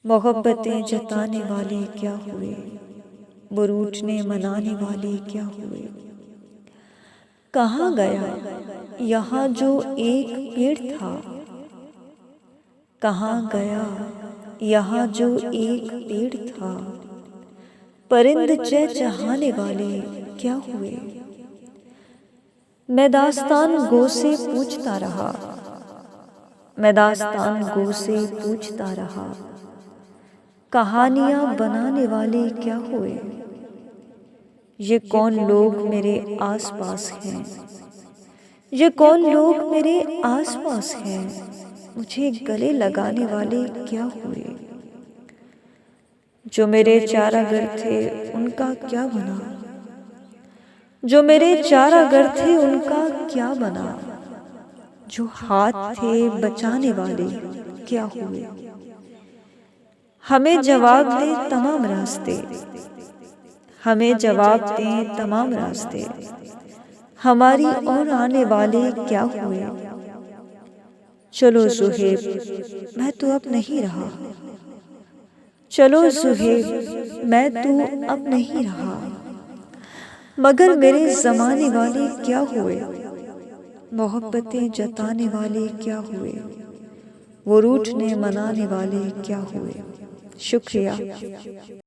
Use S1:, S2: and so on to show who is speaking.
S1: मोहब्बतें जताने वाले क्या हुए, वो रूठने मनाने वाले क्या हुए। कहाँ गया यहाँ जो एक पेड़ था, कहाँ गया यहाँ जो एक पेड़ था। परिंद चहचहाने वाले क्या हुए। मैं दास्तान गो से पूछता रहा, मैं दास्तान गो से पूछता रहा। कहानियाँ बनाने वाले क्या हुए। ये कौन लोग मेरे आसपास हैं, ये कौन लोग मेरे आसपास हैं। मुझे गले लगाने वाले क्या हुए। जो मेरे चारागर थे उनका क्या बना, जो मेरे चारागर थे उनका क्या बना। जो हाथ थे बचाने वाले क्या हुए। हमें जवाब दे तमाम रास्ते, हमें जवाब दें तमाम रास्ते। हमारी और आने वाले क्या हुए। चलो सुहेब मैं तो अब नहीं रहा, चलो सुहेब मैं तो अब नहीं रहा। मगर मेरे ज़माने वाले क्या हुए, मोहब्बतें जताने वाले क्या हुए, वो रूठने मनाने वाले क्या हुए। शुक्रिया।